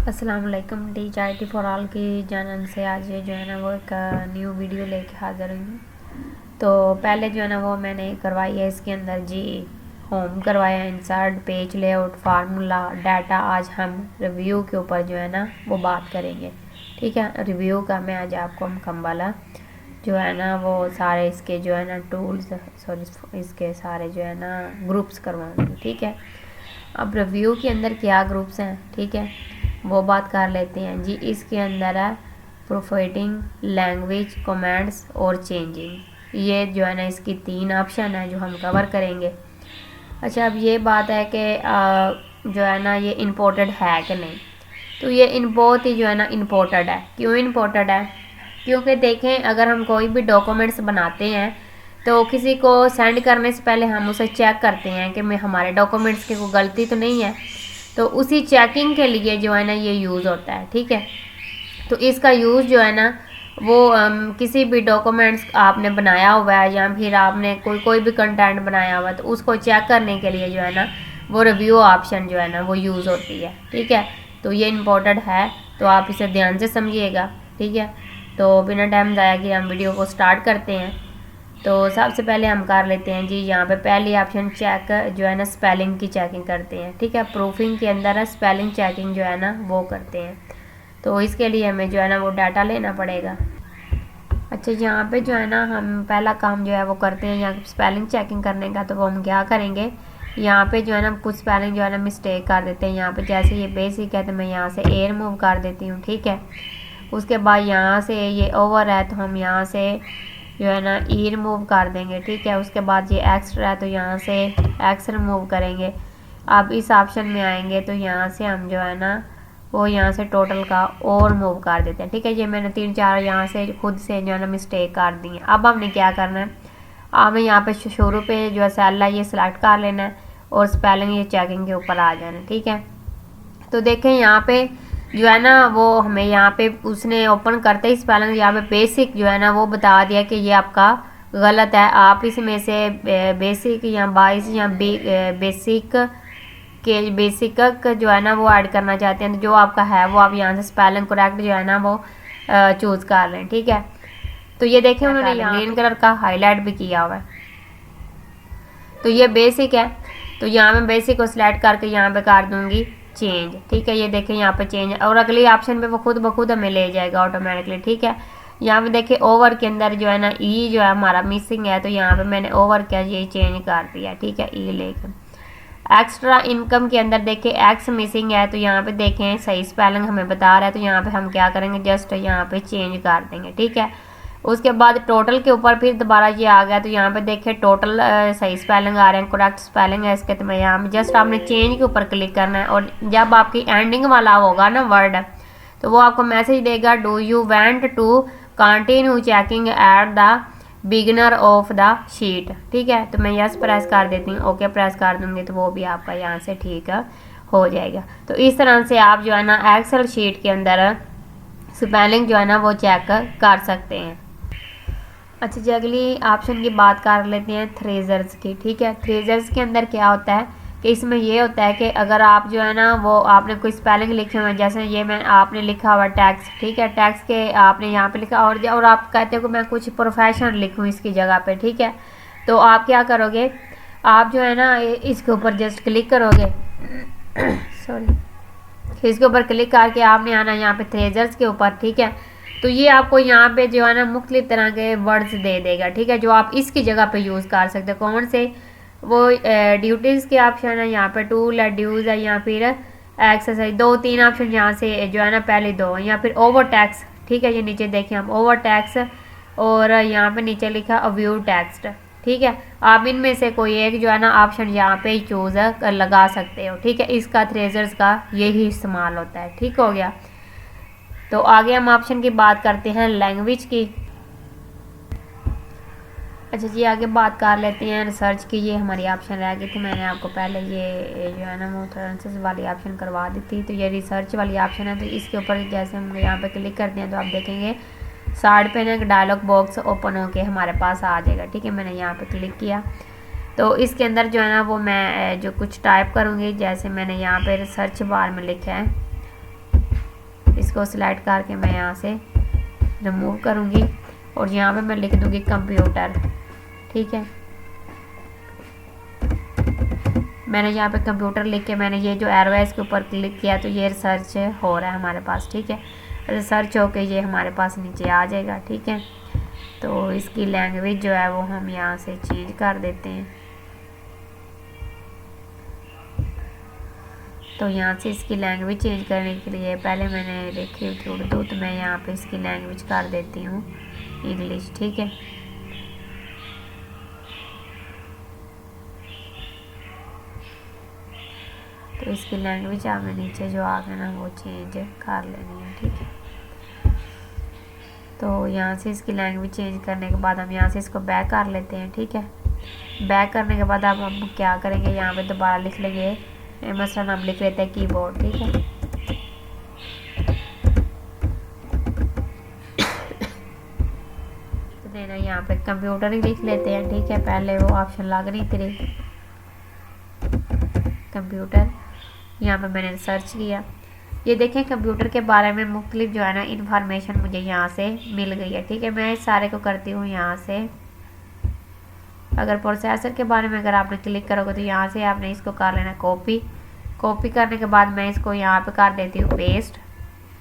अस्सलाम वालेकुम। Teach I T for all की जानन से आज ये जो है ना वो एक न्यू वीडियो लेके हाज़िर हुई हूँ। तो पहले जो है ना वो मैंने करवाई है इसके अंदर जी होम करवाया, insert, page layout, formula, data. आज हम रिव्यू के ऊपर जो है ना वो बात करेंगे। ठीक है, रिव्यू का मैं आज आपको मुकम्मल जो है ना वो सारे इसके जो है ना टूल्स सॉरी इसके सारे जो है ना ग्रुप्स करवाऊँगी। ठीक है, अब रिव्यू के अंदर क्या ग्रुप्स हैं, ठीक है, वो बात कर लेते हैं जी। इसके अंदर है प्रोफाइटिंग, लैंग्वेज, कमेंट्स और चेंजिंग। ये जो है ना इसकी 3 ऑप्शन है जो हम कवर करेंगे। अच्छा, अब ये बात है कि जो है ना ये इम्पोर्टेड है कि नहीं। तो ये इन बहुत ही जो है ना इम्पोर्टेड है। क्यों इम्पोर्टेड है? क्योंकि देखें, अगर हम कोई भी डॉक्यूमेंट्स बनाते हैं तो किसी को सेंड करने से पहले हम उसे चेक करते हैं कि मैं हमारे डॉक्यूमेंट्स की कोई गलती तो नहीं है। तो उसी चेकिंग के लिए जो है ना ये यूज़ होता है। ठीक है, तो इसका यूज़ जो है ना वो किसी भी डॉक्यूमेंट्स आपने बनाया हुआ है या फिर आपने कोई भी कंटेंट बनाया हुआ है तो उसको चेक करने के लिए जो है ना वो रिव्यू ऑप्शन जो है ना वो यूज़ होती है। ठीक है, तो ये इम्पोर्टेंट है, तो आप इसे ध्यान से समझिएगा। ठीक है, तो बिना टाइम ज़ाया किए हम वीडियो को स्टार्ट करते हैं। तो सबसे पहले हम कर लेते हैं जी यहाँ पे पहली ऑप्शन चेक जो है ना स्पेलिंग की चेकिंग करते हैं। ठीक है, प्रूफिंग के अंदर है स्पेलिंग चेकिंग जो है ना वो करते हैं। तो इसके लिए हमें जो है ना वो डाटा लेना पड़ेगा। अच्छा, यहाँ पे जो है ना हम पहला काम जो है वो करते हैं यहाँ स्पेलिंग चेकिंग करने का। तो वो हम क्या करेंगे, यहाँ पे जो है ना कुछ स्पेलिंग जो है ना मिस्टेक कर देते हैं। यहाँ पे जैसे ये बेसिक है तो मैं यहाँ से ए रिमूव कर देती हूँ। ठीक है, उसके बाद यहाँ से ये ओवर है तो हम यहाँ से जो है ना ई रिमूव कर देंगे। ठीक है, उसके बाद ये एक्स्ट्रा है तो यहाँ से एक्स रिमूव करेंगे। अब इस ऑप्शन में आएंगे तो यहाँ से हम जो है ना वो यहाँ से टोटल का और मूव कर देते हैं। ठीक है, ये मैंने 3-4 यहाँ से खुद से जो है ना मिस्टेक कर दी है। अब हमने क्या करना है, हमें यहाँ पे शुरू पे जो है सेल है ये सिलेक्ट कर लेना है और स्पेलिंग ये चेकिंग के ऊपर आ जाना है। ठीक है, तो देखें यहाँ पे जो है ना वो हमें यहाँ पे उसने ओपन करते ही स्पेलिंग यहाँ पे बेसिक जो है ना वो बता दिया कि ये आपका गलत है। आप इसमें से बेसिक या 22 या बेसिक के बेसिक जो है ना वो ऐड करना चाहते हैं तो जो आपका है वो आप यहाँ से स्पेलिंग करेक्ट जो है ना वो चूज़ कर लें। ठीक है, तो ये देखें उन्होंने यहाँ ग्रीन कलर का हाईलाइट भी किया हुआ है। तो ये बेसिक है, तो यहाँ मैं बेसिक को सिलेक्ट करके यहाँ पे कर दूँगी चेंज। ठीक है, ये देखें यहाँ पे चेंज और अगली ऑप्शन पे वो खुद ब खुद हमें ले जाएगा ऑटोमेटिकली। ठीक है, यहाँ पे देखिए ओवर के अंदर जो है ना ई जो है हमारा मिसिंग है तो यहाँ पे मैंने ओवर का ये चेंज कर दिया। ठीक है, ई लेकर एक्स्ट्रा इनकम के अंदर देखें एक्स मिसिंग है तो यहाँ पे देखें सही स्पेलिंग हमें बता रहा है तो यहाँ पे हम क्या करेंगे, जस्ट यहाँ पे चेंज कर देंगे। ठीक है, उसके बाद टोटल के ऊपर फिर दोबारा ये आ गया तो यहाँ पे देखें टोटल सही स्पेलिंग आ रहे हैं, करेक्ट स्पेलिंग है इसके। तो मैं यहाँ पे जस्ट आपने चेंज के ऊपर क्लिक करना है और जब आपकी एंडिंग वाला होगा ना वर्ड तो वो आपको मैसेज देगा, do you want to continue checking at the beginner of the sheet. ठीक है, तो मैं यस प्रेस कर देती हूँ, ओके प्रेस कर दूँगी तो वो भी आपका यहाँ से ठीक हो जाएगा। तो इस तरह से आप जो है ना एक्सेल शीट के अंदर स्पेलिंग जो है ना वो चेक कर सकते हैं। अच्छा जी, अगली ऑप्शन की बात कर लेते हैं थ्रेजर्स की। ठीक है, थ्रेजर्स के अंदर क्या होता है कि इसमें ये होता है कि अगर आप जो है ना वो आपने कोई स्पेलिंग लिखे हुए हैं, जैसे ये मैं आपने लिखा हुआ टैक्स। ठीक है, टैक्स के आपने यहाँ पे लिखा और आप कहते हो कि मैं कुछ प्रोफेशनल लिखूँ इसकी जगह पे। ठीक है, तो आप क्या करोगे, आप जो है ना इसके ऊपर जस्ट क्लिक करोगे सॉरी इसके ऊपर क्लिक करके आपने आना यहाँ पे थ्रेजर्स के ऊपर। ठीक है, तो ये आपको यहाँ पे जो है ना मुख्तलिफ तरह के वर्ड्स दे देगा। ठीक है, जो आप इसकी जगह पे यूज़ कर सकते हो। कौन से, वो ड्यूटीज़ के ऑप्शन है, यहाँ पे टूल है, ड्यूज़ है, या फिर एक्सरसाइज, 2-3 ऑप्शन यहाँ से जो है ना पहले 2, या फिर ओवर टैक्स। ठीक है, ये नीचे देखें हम ओवर टैक्स और यहाँ पे नीचे लिखा अव्यू टेक्स्ट। ठीक है, आप इनमें से कोई एक जो है ना ऑप्शन यहाँ पे चूज़ लगा सकते हो। ठीक है, इसका थ्रेजर्स का यही इस्तेमाल होता है। ठीक हो गया, तो आगे हम ऑप्शन की बात करते हैं लैंग्वेज की। अच्छा जी, आगे बात कर लेते हैं रिसर्च की। ये हमारी ऑप्शन रह गई थी, मैंने आपको पहले ये जो है ना रेफरेंसेस वाली ऑप्शन करवा दी थी। तो ये रिसर्च वाली ऑप्शन है, तो इसके ऊपर जैसे हम यहाँ पे क्लिक करते हैं तो आप देखेंगे साइड पे ना एक डायलॉग बॉक्स ओपन होके हमारे पास आ जाएगा। ठीक है, मैंने यहाँ पे क्लिक किया तो इसके अंदर जो है ना वो मैं जो कुछ टाइप करूँगी, जैसे मैंने यहाँ पे रिसर्च बार में लिखा है इसको सिलेक्ट करके मैं यहाँ से रिमूव करूँगी और यहाँ पे मैं लिख दूँगी कंप्यूटर। ठीक है, मैंने यहाँ पे कंप्यूटर लिख के मैंने ये जो एरो है इसके ऊपर क्लिक किया तो ये रिसर्च हो रहा है हमारे पास। ठीक है, रिसर्च होके ये हमारे पास नीचे आ जाएगा। ठीक है, तो इसकी लैंग्वेज जो है वो हम यहाँ से चेंज कर देते हैं। तो यहाँ से इसकी लैंग्वेज चेंज करने के लिए पहले मैंने लिखी थी उर्दू, तो मैं यहाँ पे इसकी लैंग्वेज कर देती हूँ इंग्लिश। ठीक है, तो इसकी लैंग्वेज आपने नीचे जो आ गया ना वो चेंज कर लेनी है। ठीक है, तो यहाँ से इसकी लैंग्वेज चेंज करने के बाद हम यहाँ से इसको बैक कर लेते हैं। ठीक है, बैक करने के बाद अब हम क्या करेंगे, यहाँ पे दोबारा लिख लेंगे, मसलन हम लिख लेते हैं कीबोर्ड। ठीक है, तो देना यहाँ पे कंप्यूटर ही लिख लेते हैं। ठीक है, पहले वो ऑप्शन लग नहीं थी रही कंप्यूटर, यहाँ पे मैंने सर्च किया। ये देखें कंप्यूटर के बारे में मुख्तलिफ जो है ना इंफॉर्मेशन मुझे यहाँ से मिल गई है। ठीक है, मैं इस सारे को करती हूँ यहाँ से। अगर प्रोसेसर के बारे में अगर आपने क्लिक करोगे तो यहाँ से आपने इसको कर लेना कॉपी। कॉपी करने के बाद मैं इसको यहाँ पे कर देती हूँ पेस्ट।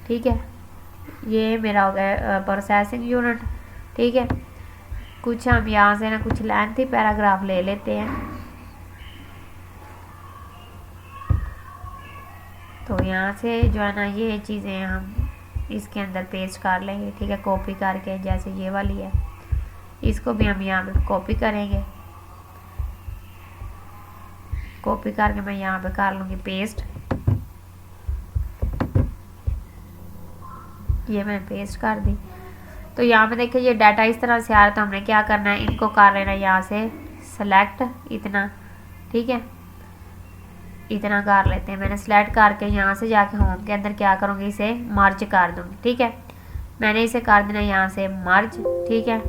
ठीक है, ये मेरा हो गया प्रोसेसिंग यूनिट। ठीक है, कुछ हम यहाँ से ना कुछ लेंथी पैराग्राफ ले लेते हैं। तो यहाँ से जो है ना ये चीज़ें हम इसके अंदर पेस्ट कर लेंगे। ठीक है, कॉपी करके, जैसे ये वाली है इसको भी हम यहाँ पे कॉपी करेंगे। कॉपी करके मैं यहाँ पे कर लूँगी पेस्ट। ये मैंने पेस्ट कर दी। तो यहाँ पे देखिए ये डाटा इस तरह से आ रहा है, तो हमने क्या करना है, इनको कर लेना यहाँ से सेलेक्ट इतना। ठीक है, इतना कर लेते हैं। मैंने सेलेक्ट करके यहाँ से जाके होम के अंदर क्या करूँगी, इसे मर्ज कर दूँगी। ठीक है, मैंने इसे कर देना यहाँ से मर्ज। ठीक है,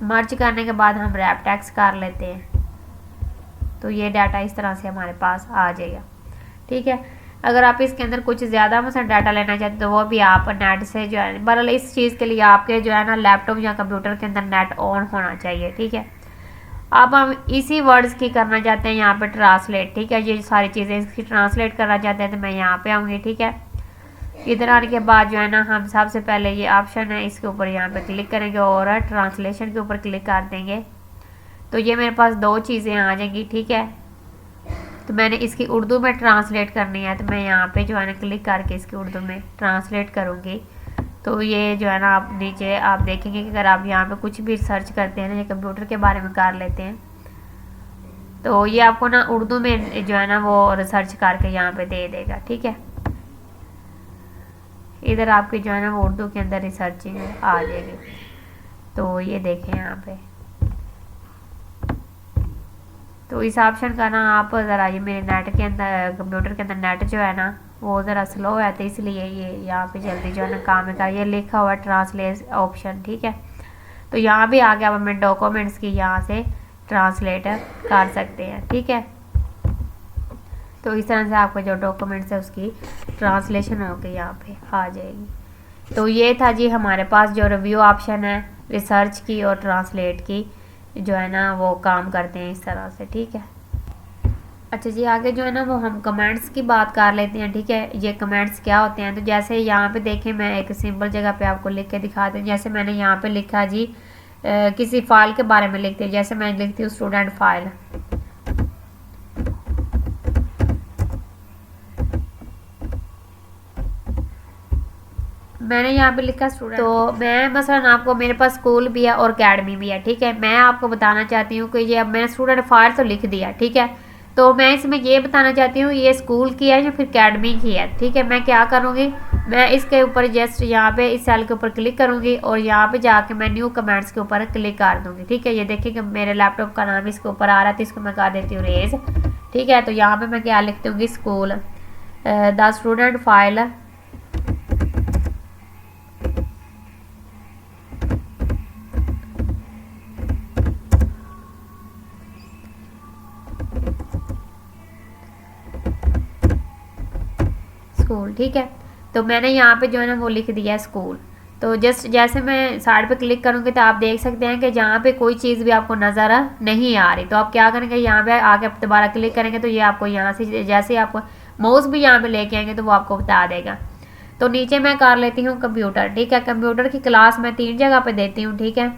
मर्ज करने के बाद हम रैप टेक्स्ट कर लेते हैं, तो ये डाटा इस तरह से हमारे पास आ जाएगा। ठीक है, अगर आप इसके अंदर कुछ ज़्यादा मतलब डाटा लेना चाहते हैं तो वो भी आप नेट से जो है, बहरहाल इस चीज़ के लिए आपके जो है ना लैपटॉप या कंप्यूटर के अंदर नेट ऑन होना चाहिए। ठीक है, अब हम इसी वर्ड्स की करना चाहते हैं यहाँ पे ट्रांसलेट। ठीक है, ये सारी चीज़ें इसकी ट्रांसलेट करना चाहते हैं तो मैं यहाँ पे आऊँगी। ठीक है, इधर आने के बाद जो है ना हम सबसे पहले ये ऑप्शन है इसके ऊपर यहाँ पे क्लिक करेंगे और ट्रांसलेशन के ऊपर क्लिक कर देंगे, तो ये मेरे पास दो चीज़ें आ जाएंगी। ठीक है, तो मैंने इसकी उर्दू में ट्रांसलेट करनी है, तो मैं यहाँ पे जो है ना क्लिक करके इसकी उर्दू में ट्रांसलेट करूँगी। तो ये जो है ना आप नीचे आप देखेंगे कि अगर आप यहाँ पे कुछ भी सर्च करते हैं ना, ये कंप्यूटर के बारे में कर लेते हैं, तो ये आपको ना उर्दू में जो है ना वो रिसर्च करके यहाँ पे दे देगा। ठीक है, इधर आपकी जो है ना वो उर्दू के अंदर रिसर्चिंग आ जाएगी। तो ये देखें यहाँ पे, तो इस ऑप्शन का ना आप ज़रा, ये मेरे नेट के अंदर कंप्यूटर के अंदर नेट जो है ना वो ज़रा स्लो है, तो इसलिए ये यहाँ पे जल्दी जो है ना काम का ये लिखा हुआ ट्रांसलेट ऑप्शन। ठीक है, तो यहाँ भी आ गया, अब हमें डॉक्यूमेंट्स की यहाँ से ट्रांसलेट कर सकते हैं। ठीक है, तो इस तरह से आपका जो डॉक्यूमेंट्स है उसकी ट्रांसलेशन होकर यहाँ पे आ जाएगी। तो ये था जी हमारे पास जो रिव्यू ऑप्शन है रिसर्च की और ट्रांसलेट की, जो है ना वो काम करते हैं इस तरह से। ठीक है, अच्छा जी, आगे जो है ना वो हम कमेंट्स की बात कर लेते हैं। ठीक है, ये कमेंट्स क्या होते हैं, तो जैसे यहाँ पे देखें मैं एक सिंपल जगह पे आपको लिख के दिखाती हूँ। जैसे मैंने यहाँ पे लिखा जी किसी फाइल के बारे में लिखते हैं, जैसे मैं लिखती हूँ स्टूडेंट फाइल। मैंने यहाँ पे लिखा स्टूडेंट, तो मैं मसलन आपको, मेरे पास स्कूल भी है और अकेडमी भी है। ठीक है, मैं आपको बताना चाहती हूँ कि ये अब मैंने स्टूडेंट फाइल तो लिख दिया। ठीक है, तो मैं इसमें ये बताना चाहती हूँ ये स्कूल की है या फिर अकेडमी की है। ठीक है, मैं क्या करूँगी, मैं इसके ऊपर जस्ट यहाँ पे इस सेल के ऊपर क्लिक करूँगी और यहाँ पे जाके मैं न्यू कमेंट्स के ऊपर क्लिक कर दूँगी। ठीक है, ये देखिए कि मेरे लैपटॉप का नाम इसके ऊपर आ रहा है, तो इसको मैं कर देती हूँ रेज। ठीक है, तो यहाँ पर मैं क्या लिख दूँगी, school the student file school, ठीक है। तो मैंने यहाँ पे जो है ना वो लिख दिया स्कूल। तो जस्ट जैसे मैं साइड पे क्लिक करूँगी तो आप देख सकते हैं कि जहाँ पे कोई चीज़ भी आपको नज़र नहीं आ रही, तो आप क्या करेंगे, यहाँ पे आके दोबारा क्लिक करेंगे तो ये आपको यहाँ से जैसे आपको माउस भी यहाँ पे लेके आएंगे तो वो आपको बता देगा। तो नीचे मैं कर लेती हूँ कंप्यूटर, ठीक है। कंप्यूटर की क्लास मैं 3 जगह पे देती हूँ, ठीक है।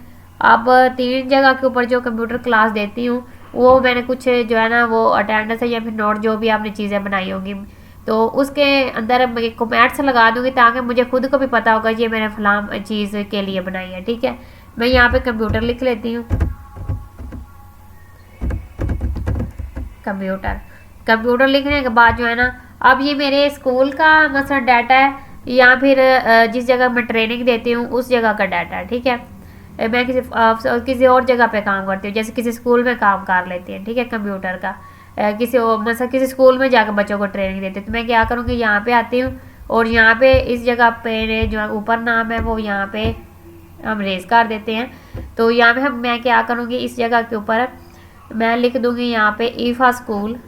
अब 3 जगह के ऊपर जो कंप्यूटर क्लास देती हूँ वो मैंने कुछ जो है ना वो अटेंडेंस या फिर नोट जो भी आपने चीज़ें बनाई होगी तो उसके अंदर मैं कमेंट्स लगा दूंगी ताकि मुझे खुद को भी पता होगा ये मैंने फलां चीज़ के लिए बनाई है, ठीक है। मैं यहाँ पे कंप्यूटर लिख लेती हूँ, कंप्यूटर। कंप्यूटर लिखने के बाद जो है ना अब ये मेरे स्कूल का मसला डाटा है या फिर जिस जगह मैं ट्रेनिंग देती हूँ उस जगह का डाटा है, ठीक है। मैं किसी और जगह पे काम करती हूँ, जैसे किसी स्कूल में काम कर लेती है, ठीक है, कंप्यूटर का। मतलब किसी स्कूल में जाकर बच्चों को ट्रेनिंग देते हैं तो मैं क्या करूँगी, यहाँ पे आती हूँ और यहाँ पे इस जगह पे जो ऊपर नाम है वो यहाँ पे हम रेज कर देते हैं। तो यहाँ पे मैं क्या करूँगी, इस जगह के ऊपर मैं लिख दूँगी यहाँ पे ईफा स्कूल,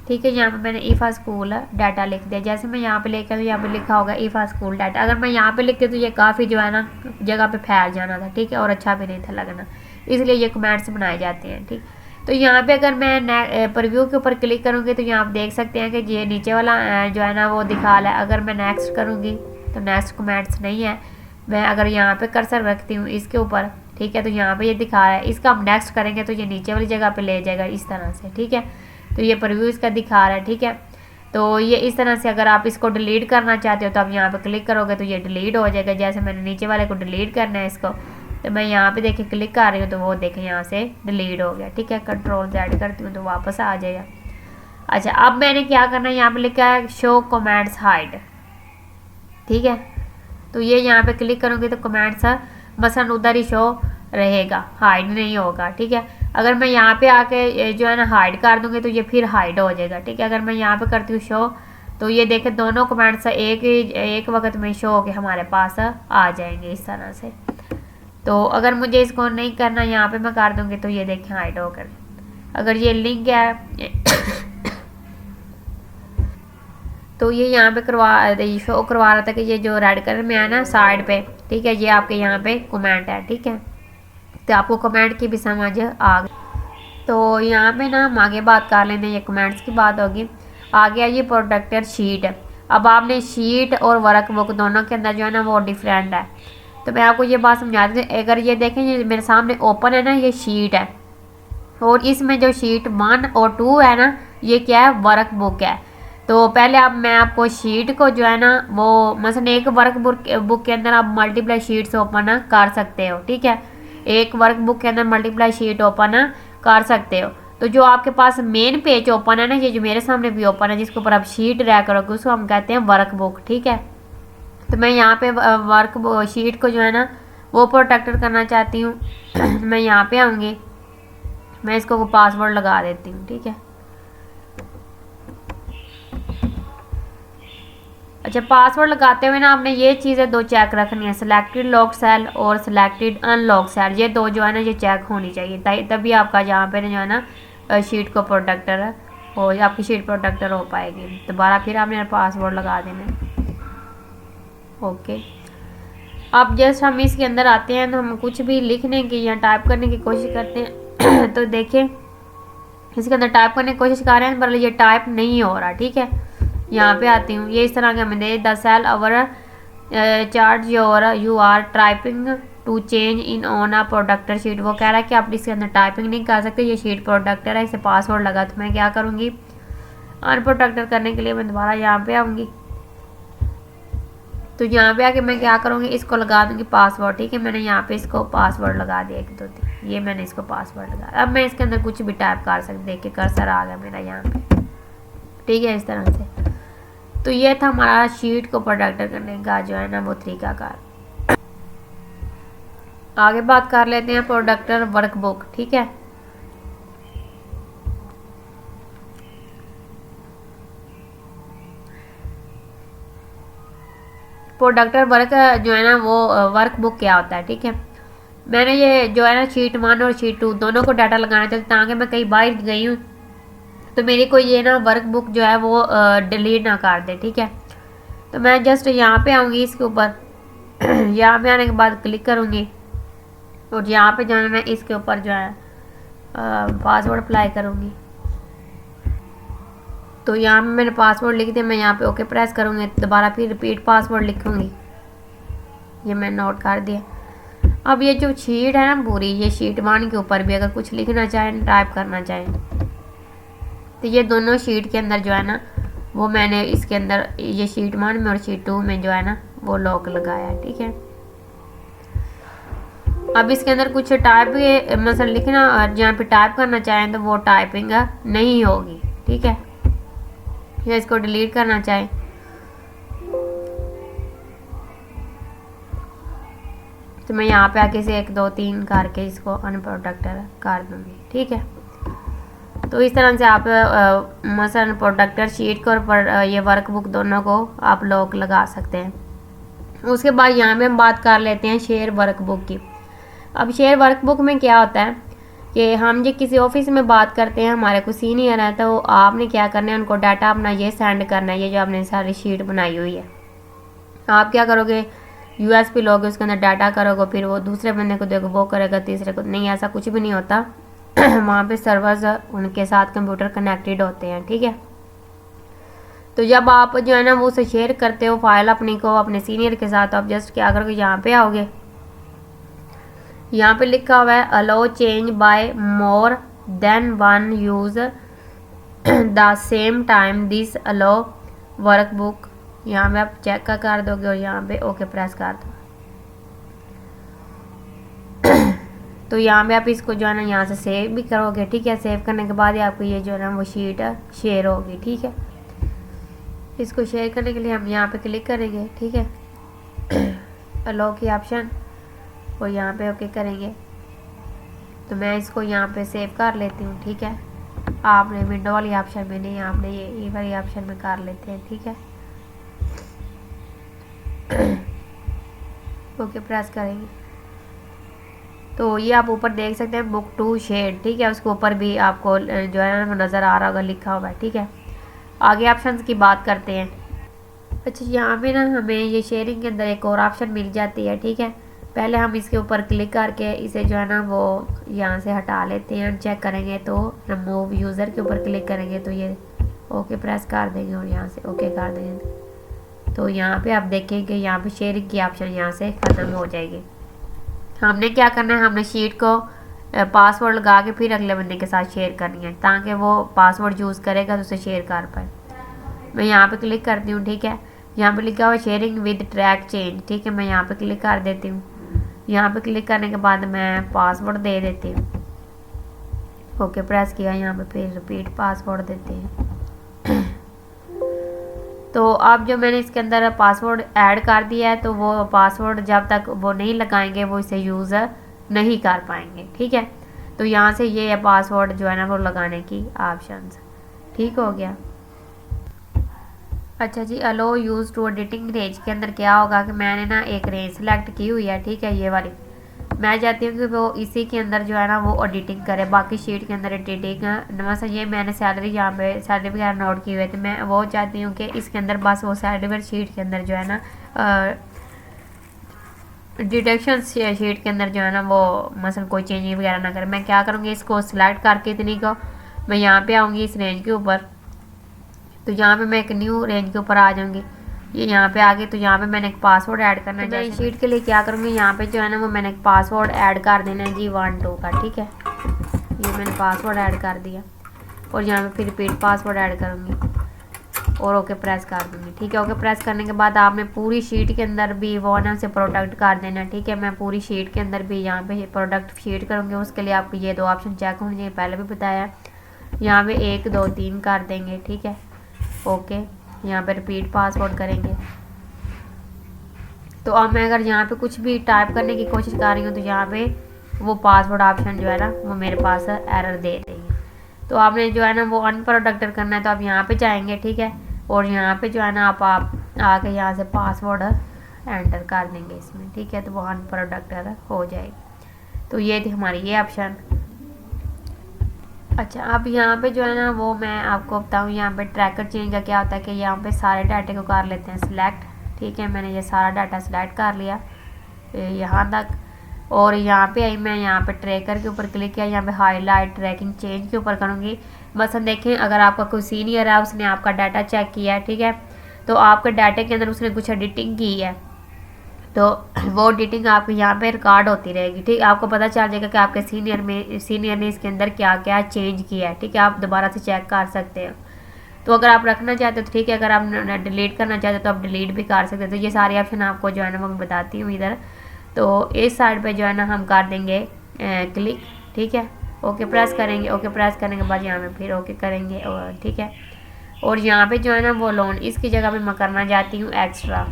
ठीक है। यहाँ पे मैंने ईफा स्कूल डाटा लिख दिया। जैसे मैं यहाँ पे लेकर यहाँ पे लिखा होगा ईफा स्कूल डाटा, अगर मैं यहाँ पे लिखती तो ये काफ़ी जो है ना जगह पे फैल जाना था, ठीक है, और अच्छा भी नहीं था लगना, इसलिए ये कमेंट्स बनाए जाते हैं, ठीक। तो यहाँ पे अगर मैं प्रीव्यू के ऊपर क्लिक करूँगी तो यहाँ आप देख सकते हैं कि ये नीचे वाला जो है ना वो दिखा रहा है। अगर मैं नेक्स्ट करूँगी तो नेक्स्ट कमेंट्स नहीं है। मैं अगर यहाँ पे कर्सर रखती हूँ इसके ऊपर, ठीक है, तो यहाँ पे ये दिखा रहा है। इसका हम नेक्स्ट करेंगे तो ये नीचे वाली जगह पे ले जाएगा इस तरह से, ठीक है। तो ये प्रीव्यू इसका दिखा रहा है, ठीक है। तो ये इस तरह से अगर आप इसको डिलीट करना चाहते हो तो आप यहाँ पे क्लिक करोगे तो ये डिलीट हो जाएगा। जैसे मैंने नीचे वाले को डिलीट करना है इसको, तो मैं यहाँ पे देखिए क्लिक कर रही हूँ तो वो देखें यहाँ से डिलीट हो गया, ठीक है। कंट्रोल Z करती हूँ तो वापस आ जाएगा। अच्छा, अब मैंने क्या करना है, यहाँ पे लिखा है शो कमेंट्स हाइड, ठीक है। तो ये यहाँ पे क्लिक करूँगी तो कमेंट्स मसलन उधर ही शो रहेगा, हाइड नहीं होगा, ठीक है। अगर मैं यहाँ पे आके जो है ना हाइड कर दूँगी तो ये फिर हाइड हो जाएगा, ठीक है। अगर मैं यहाँ पे करती हूँ शो तो ये देखें दोनों कमेंट्स एक वक्त में शो होके हमारे पास आ जाएंगे इस तरह से। तो अगर मुझे इसको नहीं करना, यहाँ पे मैं कर दूँगी तो ये देखें हाइड होकर। अगर ये लिंक है तो ये यहाँ पे शो करवा रहा था कि ये जो रेड कलर में है ना साइड पे, ठीक है, ये आपके यहाँ पे कमेंट है, ठीक है। तो आपको कमेंट की भी समझ आ गई। तो यहाँ पे ना हम आगे बात कर लेते हैं, ये कमेंट्स की बात होगी। आगे आइए प्रोडक्टर शीट। अब आपने शीट और वर्क बुक दोनों के अंदर जो है ना वो डिफरेंट है। तो मैं आपको ये बात समझा दूँ, अगर ये देखें ये मेरे सामने ओपन है ना, ये शीट है और इसमें जो शीट 1 और 2 है ना ये क्या है, वर्क बुक है। तो पहले मैं आपको शीट को जो है ना वो मसलन एक वर्क बुक के अंदर आप मल्टीप्लाई शीट्स ओपन कर सकते हो, ठीक है। एक वर्क बुक के अंदर मल्टीप्लाई शीट ओपन कर सकते हो। तो जो आपके पास मेन पेज ओपन है ना, ये जो मेरे सामने भी ओपन है जिसके ऊपर आप शीट ड्रैग करोगे उसको हम कहते हैं वर्क बुक, ठीक है। तो मैं यहाँ पे वर्क शीट को जो है ना वो प्रोटेक्ट करना चाहती हूँ मैं यहाँ पे आऊँगी, मैं इसको पासवर्ड लगा देती हूँ, ठीक है। अच्छा, पासवर्ड लगाते हुए ना आपने ये चीज़ें 2 चेक रखनी है, सिलेक्टेड लॉक सेल और सिलेक्टेड अनलॉक सेल, ये 2 जो है ना ये चेक होनी चाहिए, तभी आपका जहाँ पे जो है ना शीट को प्रोटेक्टर हो, आपकी शीट प्रोटेक्टर हो पाएगी। दोबारा फिर आपने पासवर्ड लगा देना है, ओके। अब जस्ट हम इसके अंदर आते हैं तो हम कुछ भी लिखने की या टाइप करने की कोशिश करते हैं तो देखिए इसके अंदर टाइप करने की कोशिश कर रहे हैं पर ये टाइप नहीं हो रहा, ठीक है। यहाँ पे आती हूँ, ये इस तरह के हमें दे the cell our chart you are typing to change in on a protected sheet. वो कह रहा है कि आप इसके अंदर टाइपिंग नहीं कर सकते, ये शीट प्रोडक्टर है, इसे पासवर्ड लगा। तो मैं क्या करूँगी, अनप्रोटेक्टर करने के लिए मैं दोबारा यहाँ पे आऊँगी। तो यहाँ पे आके मैं क्या करूँगी, इसको लगा दूँगी पासवर्ड, ठीक है। मैंने यहाँ पे इसको पासवर्ड लगा दिया 1 2 3, ये मैंने इसको पासवर्ड लगा। अब मैं इसके अंदर कुछ भी टाइप कर सकती, देखिए कर्सर आ गया मेरा यहाँ पे, ठीक है, इस तरह से। तो ये था हमारा शीट को प्रोटेक्ट करने का जो है ना वो तरीकाकार। आगे बात कर लेते हैं प्रोडक्टर वर्कबुक, ठीक है। प्रोडक्टर वर्क जो है ना वो वर्क बुक क्या होता है, ठीक है। मैंने ये जो है ना शीट 1 और शीट 2 दोनों को डाटा लगाना चाहिए, ताकि मैं कहीं बाहर गई हूँ तो मेरी कोई ये ना वर्क बुक जो है वो डिलीट ना कर दे, ठीक है। तो मैं जस्ट यहाँ पे आऊँगी इसके ऊपर यहाँ पे आने के बाद क्लिक करूँगी और यहाँ पे जो है मैं इसके ऊपर जो है पासवर्ड अप्लाई करूँगी। तो यहाँ पे मैंने पासवर्ड लिख दिया, मैं यहाँ पे ओके प्रेस करूँगी, दोबारा फिर रिपीट पासवर्ड लिखूँगी, ये मैं नोट कर दिया। अब ये जो शीट है ना पूरी, ये शीट 1 के ऊपर भी अगर कुछ लिखना चाहें, टाइप करना चाहें, तो ये दोनों शीट के अंदर जो है ना वो मैंने इसके अंदर ये शीट 1 में और शीट 2 में जो है ना वो लॉक लगाया है, ठीक है। अब इसके अंदर कुछ टाइप मतलब लिखना और जहाँ पे टाइप करना चाहें तो वो टाइपिंग नहीं होगी, ठीक है। या इसको डिलीट करना चाहें तो मैं यहाँ पे आके इसे 1 2 3 करके इसको अनप्रोडक्टर कर दूँगी, ठीक है। तो इस तरह से आप मसलन प्रोडक्टर शीट को और ये वर्कबुक दोनों को आप लॉक लगा सकते हैं। उसके बाद यहाँ पे हम बात कर लेते हैं शेयर वर्कबुक की। अब शेयर वर्कबुक में क्या होता है कि हम जो किसी ऑफिस में बात करते हैं, हमारे को सीनियर है, तो आपने क्या करना है, उनको डाटा अपना ये सेंड करना है, ये जो आपने सारी शीट बनाई हुई है। आप क्या करोगे, यूएस पे लोगे, उसके अंदर डाटा करोगे, फिर वो दूसरे बंदे को देखो, वो करेगा तीसरे को, नहीं ऐसा कुछ भी नहीं होता। वहाँ पे सर्वर्स उनके साथ कंप्यूटर कनेक्टेड होते हैं, ठीक है। तो जब आप जो है ना वो उसे शेयर करते हो फाइल अपनी को अपने सीनियर के साथ, तो आप जस्ट क्या करोगे, यहाँ पे आओगे, यहाँ पे लिखा हुआ है allow change by more than 1 use the same time this allow workbook, यहाँ पे आप चेक का कर दोगे और यहाँ पे ओके प्रेस कर दो। तो यहाँ पे आप इसको जो है ना यहाँ से सेव भी करोगे, ठीक है। सेव करने के बाद ही आपको ये जो है ना वो शीट शेयर होगी, ठीक है। इसको शेयर करने के लिए हम यहाँ पे क्लिक करेंगे, ठीक है, अलो की ऑप्शन, और यहाँ पे ओके करेंगे। तो मैं इसको यहाँ पे सेव कर लेती हूँ, ठीक है। आपने विंडो वाली ऑप्शन में नहीं, आपने ये वाली ऑप्शन में कर लेते हैं, ठीक है। ओके प्रेस करेंगे तो ये आप ऊपर देख सकते हैं बुक टू शेड, ठीक है। उसके ऊपर भी आपको जो है ना नज़र आ रहा होगा, लिखा हुआ है, ठीक है। आगे ऑप्शंस की बात करते हैं। अच्छा, यहाँ पे ना हमें ये शेयरिंग के अंदर एक और ऑप्शन मिल जाती है, ठीक है। पहले हम इसके ऊपर क्लिक करके इसे जो है ना वो यहाँ से हटा लेते हैं, चेक करेंगे तो रिमूव यूज़र के ऊपर क्लिक करेंगे तो ये ओके प्रेस कर देंगे और यहाँ से ओके कर देंगे। तो यहाँ पे आप देखें कि यहाँ पे शेयरिंग की ऑप्शन यहाँ से ख़त्म हो जाएगी। हमने क्या करना है, हमने शीट को पासवर्ड लगा के फिर अगले बंदे के साथ शेयर करनी है, ताकि वो पासवर्ड यूज़ करेगा तो उसे शेयर कर पाए। मैं यहाँ पे क्लिक करती हूँ, ठीक है। यहाँ पे लिखा हुआ शेयरिंग विद ट्रैक चेंज, ठीक है। मैं यहाँ पे क्लिक कर देती हूँ। यहाँ पे क्लिक करने के बाद मैं पासवर्ड दे देती हूँ, ओके प्रेस किया, यहाँ पे फिर रिपीट पासवर्ड देते हैं। तो अब जो मैंने इसके अंदर पासवर्ड ऐड कर दिया है, तो वो पासवर्ड जब तक वो नहीं लगाएंगे वो इसे यूज़ नहीं कर पाएंगे, ठीक है। तो यहाँ से ये है पासवर्ड जो है ना वो लगाने की ऑप्शंस, ठीक हो गया। अच्छा जी, अलो यूज़ टू एडिटिंग रेंज के अंदर क्या होगा कि मैंने ना एक रेंज सेलेक्ट की हुई है, ठीक है, ये वाली। मैं चाहती हूँ कि वो इसी के अंदर जो है ना वो एडिटिंग करे, बाकी शीट के अंदर एडिटिंग मतलब ये मैंने सैलरी यहाँ पे सैलरी वगैरह नोट की हुई है, तो मैं वो चाहती हूँ कि इसके अंदर बस वो सैलरी वगैरह शीट के अंदर जो है ना डिडक्शन शीट के अंदर जो है ना वो मसलन कोई चेंज वगैरह ना करे। मैं क्या करूँगी, इसको सिलेक्ट करके इतनी को मैं यहाँ पे आऊँगी इस रेंज के ऊपर, तो यहाँ पे मैं एक न्यू रेंज के ऊपर आ जाऊँगी। ये यहाँ पे आ गई, तो यहाँ पे मैंने एक पासवर्ड ऐड करना है। मैं शीट के लिए क्या करूँगी, यहाँ पे जो है ना वो मैंने एक पासवर्ड ऐड कर देना है जी 1 2 का, ठीक है। ये मैंने पासवर्ड ऐड कर दिया और यहाँ पे फिर रिपीट पासवर्ड ऐड करूँगी और ओके प्रेस कर दूँगी, ठीक है। ओके प्रेस करने के बाद आपने पूरी शीट के अंदर भी वो ना से प्रोडक्ट कर देना, ठीक है। मैं पूरी शीट के अंदर भी यहाँ पे प्रोडक्ट शीट करूँगी, उसके लिए आपको ये 2 ऑप्शन चेक होने चाहिए, पहले भी बताया। यहाँ पे 1 2 3 कर देंगे, ठीक है, ओके। यहाँ पे रिपीट पासवर्ड करेंगे। तो अब मैं अगर यहाँ पे कुछ भी टाइप करने की कोशिश कर रही हूँ तो यहाँ पे वो पासवर्ड ऑप्शन जो है ना वो मेरे पास एरर दे रही है। तो आपने जो है ना वो अनप्रोडक्टेड करना है, तो आप यहाँ पे जाएंगे, ठीक है। और यहाँ पे जो है ना आप आके यहाँ से पासवर्ड एंटर कर देंगे इसमें, ठीक है। तो वो अनप्रोडक्ट हो जाएगी। तो ये थी हमारी ये ऑप्शन। अच्छा, अब यहाँ पे जो है ना वो मैं आपको बताऊँ, यहाँ पे ट्रैकर चेंज का क्या होता है कि यहाँ पे सारे डाटे को कर लेते हैं सिलेक्ट, ठीक है। मैंने ये सारा डाटा सिलेक्ट कर लिया यहाँ तक, और यहाँ पे आई मैं यहाँ पे ट्रैकर के ऊपर क्लिक किया, यहाँ पे हाईलाइट ट्रैकिंग चेंज के ऊपर करूँगी। बस हम देखें, अगर आपका कोई सीनियर है उसने आपका डाटा चेक किया है, ठीक है, तो आपके डाटे के अंदर उसने कुछ एडिटिंग की है, तो वो एडिटिंग आपके यहाँ पे रिकॉर्ड होती रहेगी, ठीक। आपको पता चल जाएगा कि आपके सीनियर ने इसके अंदर क्या क्या चेंज किया है, ठीक है। आप दोबारा से चेक कर सकते हो। तो अगर आप रखना चाहते हो तो ठीक है, अगर आप डिलीट करना चाहते हो तो आप डिलीट भी कर सकते हो। तो ये सारे ऑप्शन आपको जो है ना वो मैं बताती हूँ इधर। तो इस साइड पे जो है ना हम कर देंगे क्लिक, ठीक है। ओके प्रेस करेंगे, ओके प्रेस करने के बाद यहाँ पे फिर ओके करेंगे, और ठीक है। और यहाँ पे जो है ना वो लोन, इसकी जगह पे मैं करना चाहती हूँ एक्स्ट्रा।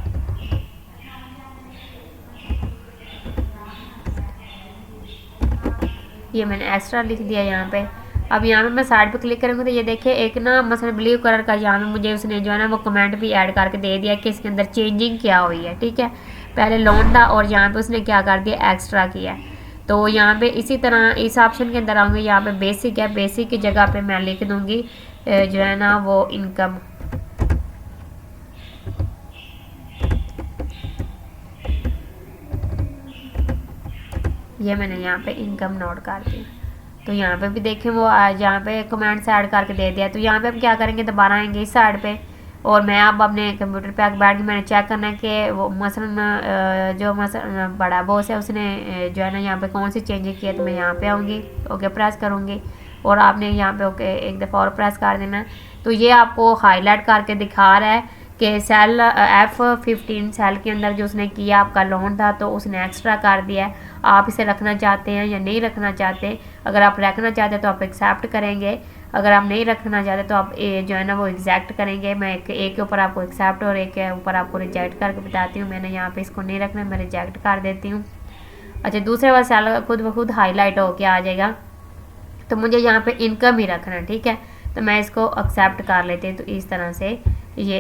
ये मैंने एक्स्ट्रा लिख दिया यहाँ पे। अब यहाँ पे मैं साइड पे क्लिक करूँगी तो ये देखिए एक ना मसलन ब्लू कलर का यहाँ पे मुझे उसने जो है ना वो कमेंट भी ऐड करके दे दिया कि इसके अंदर चेंजिंग क्या हुई है, ठीक है। पहले लोन था और यहाँ पे उसने क्या कर दिया, एक्स्ट्रा किया है। तो यहाँ पे इसी तरह इस ऑप्शन के अंदर आऊँगी, यहाँ पे बेसिक है, बेसिक की जगह पे मैं लिख दूँगी जो है ना वो इनकम। ये मैंने यहाँ पे इनकम नोट कर दी। तो यहाँ पे भी देखें वो यहाँ पे कमेंट्स ऐड करके दे दिया। तो यहाँ पे हम क्या करेंगे, दोबारा आएंगे इस साइड पे, और मैं अब अपने कंप्यूटर पे आके बैठ के मैंने चेक करना है कि वो मसलन जो मसलन बड़ा बॉस है उसने जो है ना यहाँ पे कौन सी चेंजेस किया। तो मैं यहाँ पे आऊँगी, ओके प्रेस करूँगी, और आपने यहाँ पे ओके एक दफ़ा और प्रेस कर देना है। तो ये आपको हाईलाइट करके दिखा रहा है कि सेल F15 सेल के अंदर जो उसने किया आपका लोन था, तो उसने एक्स्ट्रा कर दिया है। आप इसे रखना चाहते हैं या नहीं रखना चाहते। अगर आप रखना चाहते हैं तो आप एक्सेप्ट करेंगे, अगर आप नहीं रखना चाहते तो आप जो है ना वो एग्जैक्ट करेंगे। मैं एक के ऊपर आपको एक्सेप्ट और एक के ऊपर आपको रिजेक्ट करके बताती हूँ। मैंने यहाँ पे इसको नहीं रखना, मैं रिजेक्ट कर देती हूँ। अच्छा, दूसरे वाला सेल खुद ब खुद हाईलाइट होके आ जाएगा। तो मुझे यहाँ पे इनकम ही रखना, ठीक है। तो मैं इसको एक्सेप्ट कर लेती हूँ। तो इस तरह से ये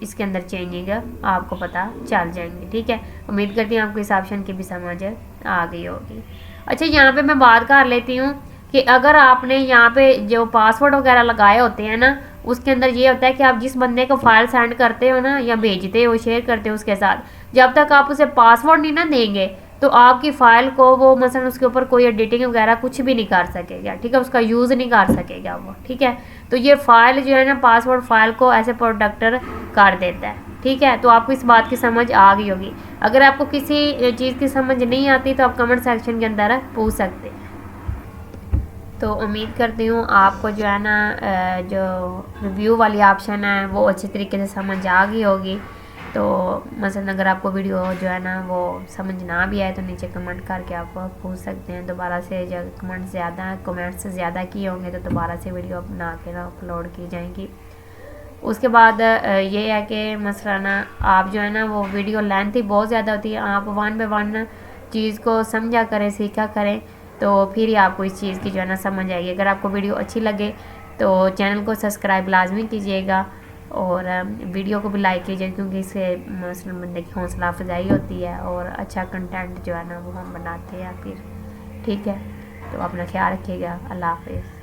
इसके अंदर चेंजिंग आपको पता चल जाएंगे, ठीक है। उम्मीद करती हूँ आपको इस ऑप्शन की भी समझ आ गई होगी। अच्छा, यहाँ पे मैं बात कर लेती हूँ कि अगर आपने यहाँ पे जो पासवर्ड वगैरह लगाए होते हैं ना, उसके अंदर ये होता है कि आप जिस बंदे को फाइल सेंड करते हो ना या भेजते हो, शेयर करते हो उसके साथ, जब तक आप उसे पासवर्ड नहीं ना देंगे तो आपकी फ़ाइल को वो मसलन उसके ऊपर कोई एडिटिंग वगैरह कुछ भी नहीं कर सकेगा, ठीक है। उसका यूज़ नहीं कर सकेगा वो, ठीक है। तो ये फ़ाइल जो है ना पासवर्ड फ़ाइल को ऐसे प्रोटेक्टर कर देता है, ठीक है। तो आपको इस बात की समझ आ गई होगी। अगर आपको किसी चीज़ की समझ नहीं आती तो आप कमेंट सेक्शन के अंदर पूछ सकते हैं। तो उम्मीद करती हूँ आपको जो है ना जो रिव्यू वाली ऑप्शन है वो अच्छी तरीके से समझ आ गई होगी। तो मसलन अगर आपको वीडियो जो है ना वो समझ ना भी आए तो नीचे कमेंट करके आप पूछ सकते हैं दोबारा से। जब कमेंट्स ज़्यादा किए होंगे तो दोबारा से वीडियो बना के ना अपलोड की जाएंगी। उसके बाद ये है कि मसलन आप जो है ना वो वीडियो लेंथ ही बहुत ज़्यादा होती है, आप 1 बाय 1 चीज़ को समझा करें, सीखा करें, तो फिर ही आपको इस चीज़ की जो है ना समझ आएगी। अगर आपको वीडियो अच्छी लगे तो चैनल को सब्सक्राइब लाजमी कीजिएगा, और वीडियो को भी लाइक कीजिए, क्योंकि इससे मसलन बंदे की हौसला अफजाई होती है और अच्छा कंटेंट जो है ना वो हम बनाते हैं फिर, ठीक है। तो अपना ख्याल रखिएगा। अल्लाह हाफिज़।